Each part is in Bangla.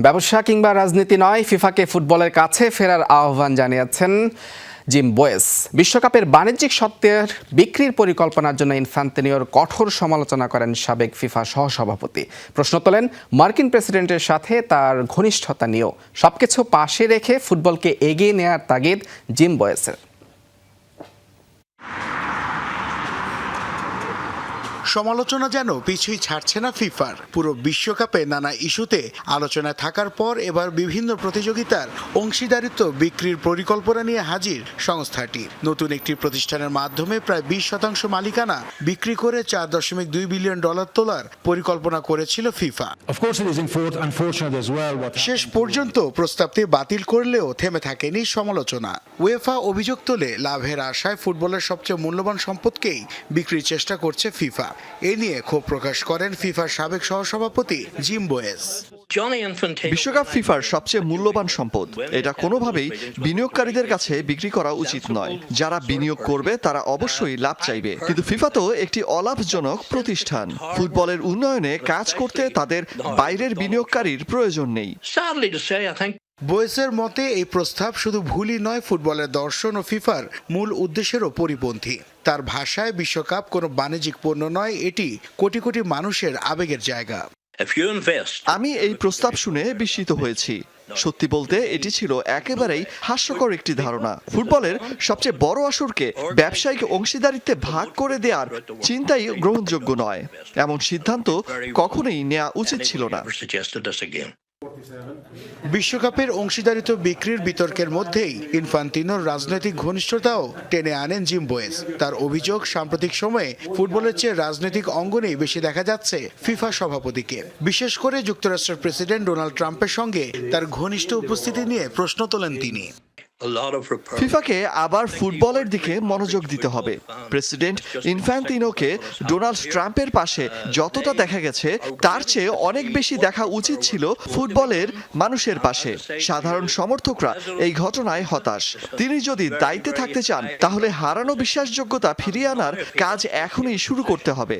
ব্যবসা কিংবা রাজনীতি নয়, ফিফাকে ফুটবলের কাছে ফেরার আহ্বান জানিয়েছেন জিম বোয়েস। বিশ্বকাপের বাণিজ্যিক সত্ত্বের বিক্রির পরিকল্পনার জন্য ইনফ্যান্তিনোর কঠোর সমালোচনা করেন সাবেক ফিফা সহসভাপতি। প্রশ্ন তোলেন মার্কিন প্রেসিডেন্টের সাথে তার ঘনিষ্ঠতা নিয়েও। সবকিছু পাশে রেখে ফুটবলকে এগিয়ে নেওয়ার তাগিদ জিম বোয়েসের। সমালোচনা যেন পিছুই ছাড়ছে না ফিফার। পুরো বিশ্বকাপে নানা ইস্যুতে আলোচনায় থাকার পর এবার বিভিন্ন প্রতিযোগিতার অংশীদারিত্ব বিক্রির পরিকল্পনা নিয়ে হাজির সংস্থাটি। নতুন একটি প্রতিষ্ঠানের মাধ্যমে প্রায় 20% মালিকানা বিক্রি করে $4.2 বিলিয়ন তোলার পরিকল্পনা করেছিল ফিফা। শেষ পর্যন্ত প্রস্তাবটি বাতিল করলেও থেমে থাকেনি সমালোচনা। উয়েফা অভিযোগ তোলে লাভের আশায় ফুটবলের সবচেয়ে মূল্যবান সম্পদকেই বিক্রির চেষ্টা করছে ফিফা। এ নিয়ে ক্ষোভ প্রকাশ করেন ফিফার সাবেক সহসভাপতি জিম বোয়েস। বিশ্বকাপ ফিফার সবচেয়ে মূল্যবান সম্পদ, এটা কোনোভাবেই বিনিয়োগকারীদের কাছে বিক্রি করা উচিত নয়। যারা বিনিয়োগ করবে তারা অবশ্যই লাভ চাইবে, কিন্তু ফিফা তো একটি অলাভজনক প্রতিষ্ঠান। ফুটবলের উন্নয়নে কাজ করতে তাদের বাইরের বিনিয়োগকারীর প্রয়োজন নেই। বোয়েসের মতে এই প্রস্তাব শুধু ভুলই নয়, ফুটবলের দর্শন ও ফিফার মূল উদ্দেশ্যেরও পরিপন্থী। তার ভাষায় বিশ্বকাপ কোনো বাণিজ্যিক পণ্য নয়, এটি কোটি কোটি মানুষের আবেগের জায়গা। আমি এই প্রস্তাব শুনে বিস্মিত হয়েছি। সত্যি বলতে এটি ছিল একেবারেই হাস্যকর একটি ধারণা। ফুটবলের সবচেয়ে বড় আসরকে ব্যবসায়িক অংশীদারিত্বে ভাগ করে দেওয়ার চিন্তাই গ্রহণযোগ্য নয়। এমন সিদ্ধান্ত কখনোই নেওয়া উচিত ছিল না। বিশ্বকাপের অংশীদারিত্ব বিক্রির বিতর্কের মধ্যেই ইনফান্তিনোর রাজনৈতিক ঘনিষ্ঠতাও টেনে আনেন জিম বোয়েস। তার অভিযোগ, সাম্প্রতিক সময়ে ফুটবলের চেয়ে রাজনৈতিক অঙ্গনেই বেশি দেখা যাচ্ছে ফিফা সভাপতিকে। বিশেষ করে যুক্তরাষ্ট্রের প্রেসিডেন্ট ডোনাল্ড ট্রাম্পের সঙ্গে তার ঘনিষ্ঠ উপস্থিতি নিয়ে প্রশ্ন তোলেন তিনি। ফিফাকে আবার ফুটবলের দিকে মনোযোগ দিতে হবে। প্রেসিডেন্ট ইনফ্যান্তিনোকে ডোনাল্ড ট্রাম্পের পাশে যতটা দেখা গেছে, তার চেয়ে অনেক বেশি দেখা উচিত ছিল ফুটবলের মানুষের পাশে। সাধারণ সমর্থকরা এই ঘটনায় হতাশ। তিনি যদি দায়িত্বে থাকতে চান, তাহলে হারানো বিশ্বাসযোগ্যতা ফিরিয়ে আনার কাজ এখনই শুরু করতে হবে।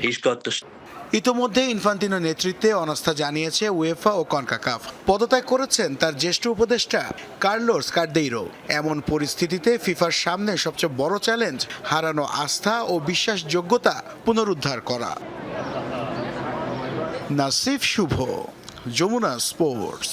ইতোমধ্যে ইনফান্তিনো নেতৃত্বে অনাস্থা জানিয়েছে উয়েফা ও কনকাকাফ। পদত্যাগ করেছেন তার জ্যেষ্ঠ উপদেষ্টা কার্লোস কার্দেইরো। এমন পরিস্থিতিতে ফিফার সামনে সবচেয়ে বড় চ্যালেঞ্জ হারানো আস্থা ও বিশ্বাসযোগ্যতা পুনরুদ্ধার করা। নাসিফ শুভ, যমুনা স্পোর্টস।